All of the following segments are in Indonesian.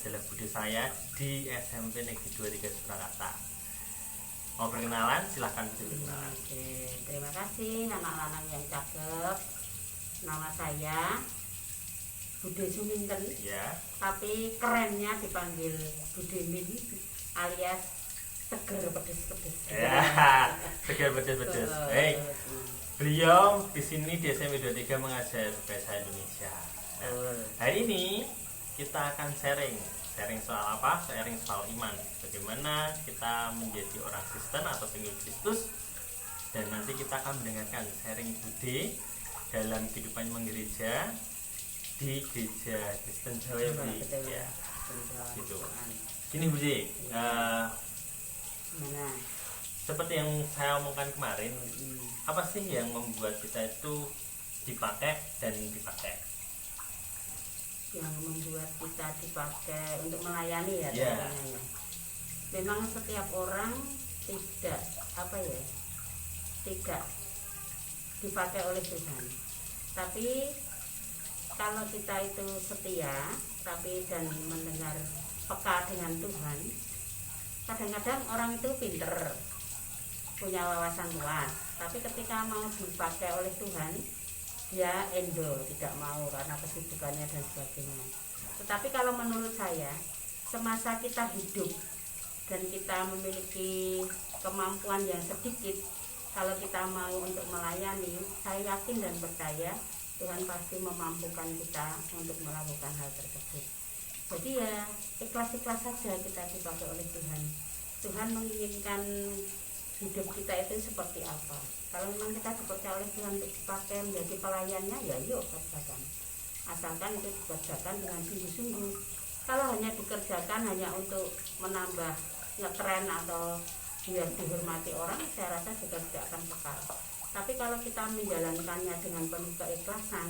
adalah bude saya di SMP Negeri 23 Surakarta. Mau berkenalan? Silahkan berkenalan. Oke, terima kasih anak lanang yang cakep. Nama saya Bude Suminten, Ya. tapi kerennya dipanggil Bude Min alias seger pedes-pedes. Ya, segar pedes-pedes. Beliau di sini di SMP 23 mengajar bahasa Indonesia. Nah, hari ini kita akan sharing soal apa? Sharing soal iman. Bagaimana kita menjadi orang Kristen atau pengikut Kristus. Dan nanti kita akan mendengarkan sharing Bude dalam kehidupan menggereja di gereja Kristen Jawa Bali. Ya, gitu. Gini Bude, seperti yang saya omongkan kemarin, apa sih yang membuat kita itu dipakai dan dipakai? Yang membuat kita dipakai untuk melayani ya, Ya. ya. Memang setiap orang tidak tidak dipakai oleh Tuhan. Tapi kalau kita itu setia, dan mendengar peka dengan Tuhan, kadang-kadang orang itu pinter, punya wawasan luas, tapi ketika mau dipakai oleh Tuhan, dia tidak mau karena kesibukannya dan sebagainya. Tetapi kalau menurut saya, semasa kita hidup dan kita memiliki kemampuan yang sedikit, kalau kita mau untuk melayani, saya yakin dan percaya Tuhan pasti memampukan kita untuk melakukan hal tersebut. Jadi ya ikhlas-ikhlas saja kita dipakai oleh Tuhan. Tuhan menginginkan hidup kita itu seperti apa. Kalau memang kita dipercaya oleh Tuhan untuk dipakai menjadi pelayannya, ya yuk kerjakan. Asalkan itu dikerjakan dengan sungguh-sungguh. Kalau hanya dikerjakan hanya untuk menambah ngetren atau biar dihormati orang, saya rasa juga tidak akan kekal. Tapi kalau kita menjalankannya dengan penuh keikhlasan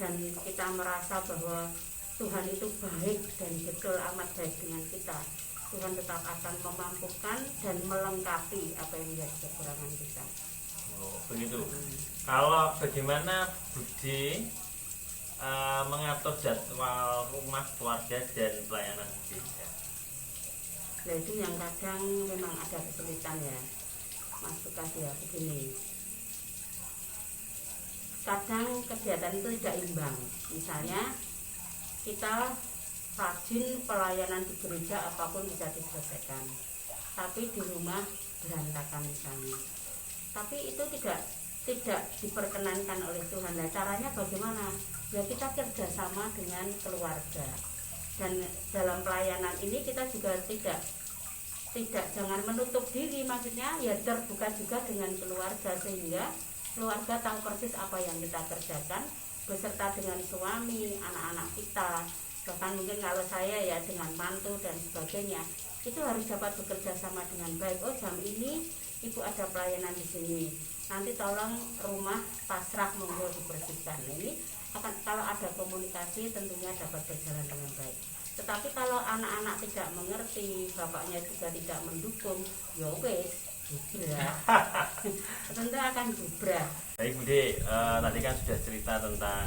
dan kita merasa bahwa Tuhan itu baik dan betul amat baik dengan kita, Tuhan tetap akan memampukan dan melengkapi apa yang menjadi kekurangan kita. Oh, begitu. Kalau bagaimana Bude mengatur jadwal rumah, keluarga, dan pelayanan gereja? Nah itu yang kadang memang ada kesulitan ya, Mas Lukas ya, begini. Kadang kegiatan itu tidak imbang. Misalnya kita rajin pelayanan di gereja apapun bisa diselesaikan, tapi di rumah berantakan misalnya. Tapi itu tidak diperkenankan oleh Tuhan. Nah caranya bagaimana? Ya kita kerjasama dengan keluarga. Dan dalam pelayanan ini kita juga tidak jangan menutup diri, maksudnya ya terbuka juga dengan keluarga sehingga keluarga tahu persis apa yang kita kerjakan beserta dengan suami, anak-anak kita, bahkan mungkin kalau saya ya dengan mantu dan sebagainya, itu harus dapat bekerja sama dengan baik. Oh jam ini ibu ada pelayanan di sini, nanti tolong rumah pasrah monggo dibersihkan. Nah, ini akan kalau ada komunikasi tentunya dapat berjalan dengan baik. Tetapi kalau anak-anak tidak mengerti, bapaknya juga tidak mendukung, ya wes bubrah. Tentu akan bubrah. Baik Bude, tadi kan sudah cerita tentang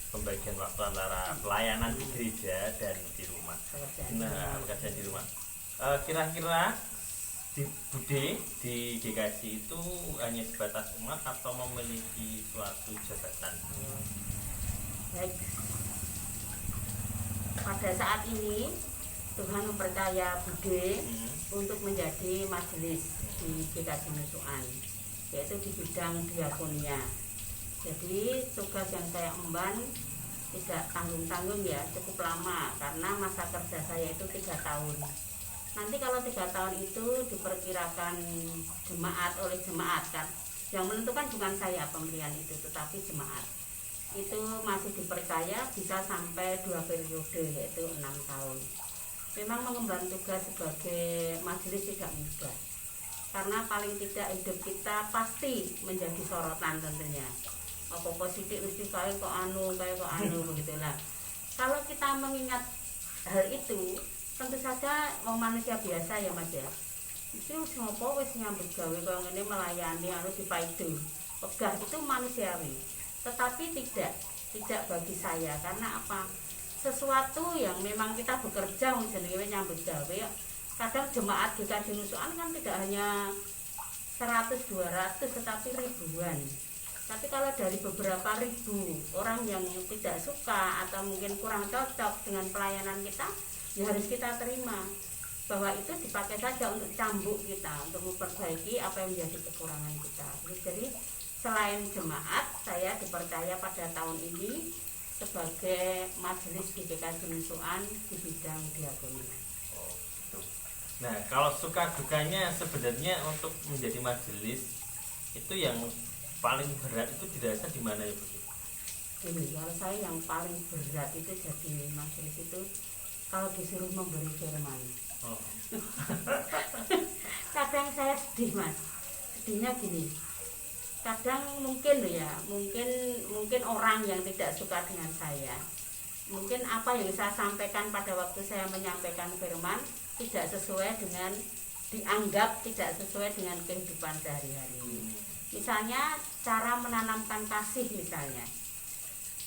pembagian waktu antara pelayanan di gereja dan di rumah. Nah, pekerjaan di rumah. Kira-kira di Bude di GKJ itu hanya sebatas umat atau memiliki suatu jabatan? Baik. Pada saat ini Tuhan mempercaya Bude untuk menjadi majelis di GKJ Nusukan, yaitu di bidang diakonia. Jadi tugas yang saya emban tidak tanggung-tanggung ya, cukup lama karena masa kerja saya itu 3 tahun. Nanti kalau 3 tahun itu diperkirakan oleh jemaat kan, yang menentukan bukan saya pemilihan itu, tetapi jemaat itu masih dipercaya bisa sampai 2 periode yaitu 6 tahun. Memang mengemban tugas sebagai majelis tidak mudah, karena paling tidak hidup kita pasti menjadi sorotan tentunya. Apa sidik mesti kayak kok anu begitulah. Kalau kita mengingat hal itu, tentu saja manusia biasa ya Mas ya. Itu semua wis nyambut gawe kaya ngene melayani harus dipaidu. Pegah itu manusiawi. Tetapi tidak bagi saya, karena apa? sesuatu yang memang kita bekerja jenenge nyambut gawe. Kadang jemaat GKJ Nusukan kan tidak hanya 100 200 tetapi ribuan. Tapi kalau dari beberapa ribu orang yang tidak suka atau mungkin kurang cocok dengan pelayanan kita, ya harus kita terima bahwa itu dipakai saja untuk cambuk kita, untuk memperbaiki apa yang menjadi kekurangan kita. Jadi selain jemaat, saya dipercaya pada tahun ini sebagai majelis di GKJ Nusukan di bidang diakoni. Nah, kalau suka dukanya sebenarnya untuk menjadi majelis itu yang paling berat itu dirasa di mana ya Bu? Ini kalau saya yang paling berat itu jadi majelis itu kalau disuruh memberi firman. Oh. Kadang saya sedih Mas, sedihnya gini. Kadang mungkin mungkin orang yang tidak suka dengan saya, mungkin apa yang saya sampaikan pada waktu saya menyampaikan firman tidak sesuai dengan, dianggap tidak sesuai dengan kehidupan sehari-hari. Misalnya cara menanamkan kasih misalnya.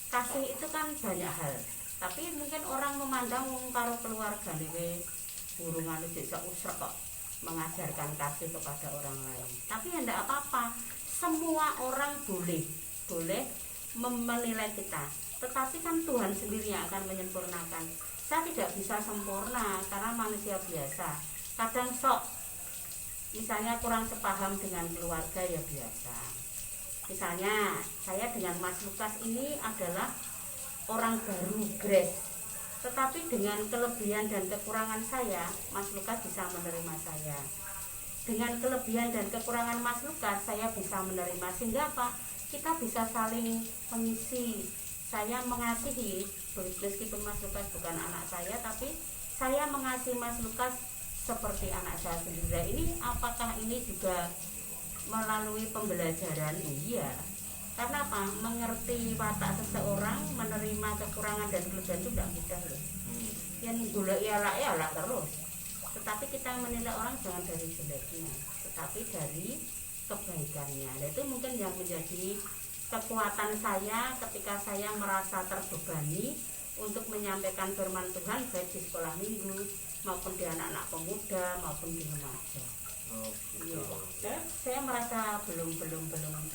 Kasih itu kan banyak hal. Tapi mungkin orang memandang karo keluarga nih burungan itu usrek kok mengajarkan kasih kepada orang lain. Tapi ya enggak apa-apa. Semua orang boleh menilai kita. Tetapi kan Tuhan sendiri yang akan menyempurnakan. Saya tidak bisa sempurna karena manusia biasa. Kadang sok misalnya kurang sepaham dengan keluarga ya biasa. Misalnya saya dengan Mas Lukas ini adalah orang baru grace, tetapi dengan kelebihan dan kekurangan saya, Mas Lukas bisa menerima saya. Dengan kelebihan dan kekurangan Mas Lukas, saya bisa menerima, sehingga apa? Kita bisa saling mengisi. Saya mengasihi, meskipun Mas Lukas bukan anak saya, tapi saya mengasihi Mas Lukas seperti anak saya sendiri. Ini apakah ini juga melalui pembelajaran? Iya. Karena apa? Mengerti watak seseorang, menerima kekurangan dan kelebihan itu tidak mudah loh. Yang golek ya lah terus. Tetapi kita menilai orang jangan dari jeleknya, tetapi dari kebaikannya. Dan itu mungkin yang menjadi kekuatan saya ketika saya merasa terbebani untuk menyampaikan firman Tuhan baik di sekolah minggu maupun di anak-anak pemuda maupun di remaja. Saya merasa belum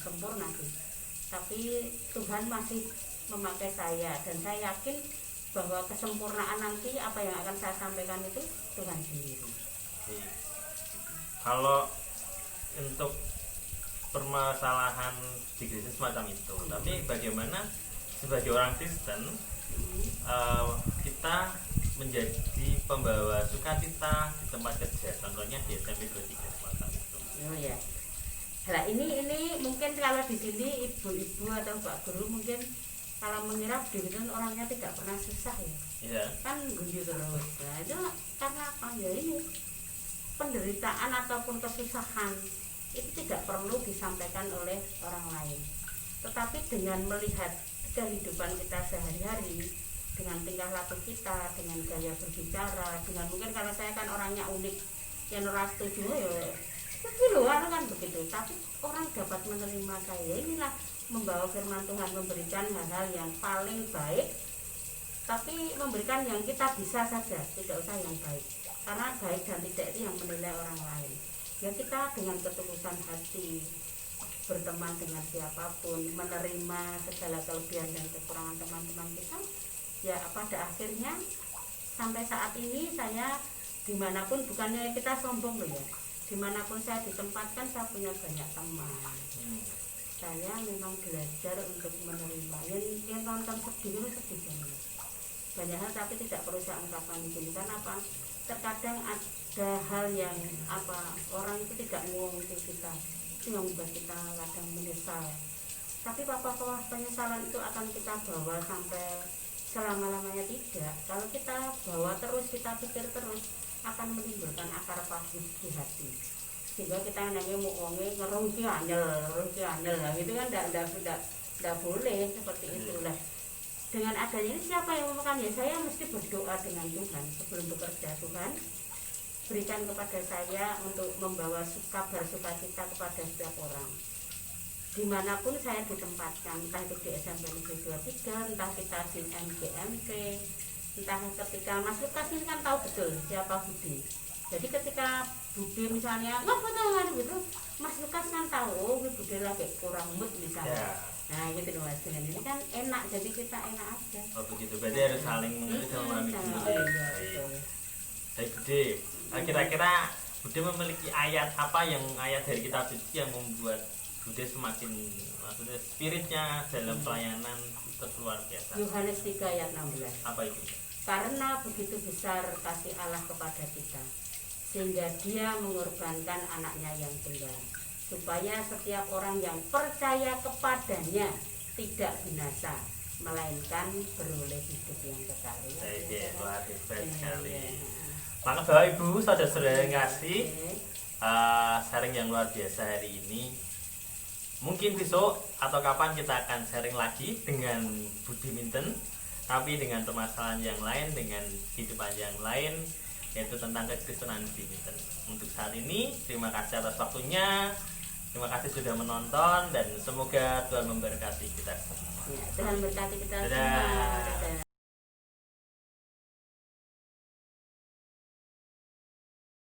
sempurna sih, tapi Tuhan masih memakai saya dan saya yakin bahwa kesempurnaan nanti apa yang akan saya sampaikan itu Tuhan sendiri. Kalau untuk permasalahan di gereja semacam itu, tapi bagaimana sebagai orang Kristen kita menjadi pembawa sukacita di tempat kerja, contohnya di SMP 23 semacam itu. Oh ya. Nah ini mungkin kalau di sini ibu-ibu atau Pak Guru mungkin kalau mengira diri orangnya tidak pernah susah ya. Iya. Kan guyu terus. Nah itu karena apa ya, ini penderitaan ataupun kesusahan itu tidak perlu disampaikan oleh orang lain. Tetapi dengan melihat kehidupan kita sehari-hari, dengan tingkah laku kita, dengan gaya berbicara, dengan mungkin kalau saya kan orangnya unik, yang ora setuju ya begitu kan begitu. Tapi orang dapat menerima saya, inilah membawa firman Tuhan, memberikan hal-hal yang paling baik, tapi memberikan yang kita bisa saja, tidak usah yang baik, karena baik dan tidak itu yang menilai orang lain. Ya kita dengan ketulusan hati berteman dengan siapapun, menerima segala kelebihan dan kekurangan teman-teman kita. Ya pada akhirnya sampai saat ini saya dimanapun, bukannya kita sombong loh ya, dimanapun saya ditempatkan saya punya banyak teman. Saya memang belajar untuk menerima. Yang nonton sedih banget. Banyak hal tapi tidak perlu saya ungkapkan di sini. Karena apa? Terkadang ada hal yang orang itu tidak mengerti kita, itu yang membuat kita kadang menyesal. Tapi apa penyesalan itu akan kita bawa sampai selama-lamanya? Tidak. Kalau kita bawa terus, kita pikir terus, akan menimbulkan akar pahit di hati, sehingga kita nanya mau wonge ngerungki anyel lah gitu kan. Tidak boleh seperti itulah. Dengan adanya ini siapa yang memakan ya, saya mesti berdoa dengan Tuhan sebelum bekerja. Tuhan berikan kepada saya untuk membawa kabar sukacita kepada setiap orang dimanapun saya ditempatkan, entah itu di SMP Negeri 23, entah kita di MGMP, Entah ketika Mas Lukas ini kan tahu betul siapa Budi. Jadi ketika Budi misalnya ngapa gitu, Mas Lukas kan tahu oh Budi lagi kurang mood misalnya. Nah gitu loh Mas, dengan ini kan enak, jadi kita enak aja. Oh begitu, berarti harus saling mengerti dan memahami dulu. Baik Bude, kira-kira Bude memiliki ayat apa yang ayat dari kitab suci yang membuat Bude semakin maksudnya spiritnya dalam pelayanan terus luar biasa? Yohanes 3 ayat 16. Apa itu? Karena begitu besar kasih Allah kepada kita, sehingga Dia mengorbankan anaknya yang tunggal, supaya setiap orang yang percaya kepadanya tidak binasa, melainkan beroleh hidup yang kekal. Luar biasa sekali. Maka Bapak Ibu saudara-saudara yang kasih sharing yang luar biasa hari ini. Mungkin besok atau kapan kita akan sharing lagi dengan Budi Minten, tapi dengan permasalahan yang lain, dengan kehidupan yang lain, yaitu tentang kekristenan Budi Minten. Untuk saat ini, terima kasih atas waktunya. Terima kasih sudah menonton dan semoga Tuhan memberkati kita semua. Tuhan memberkati kita semua. Dadah.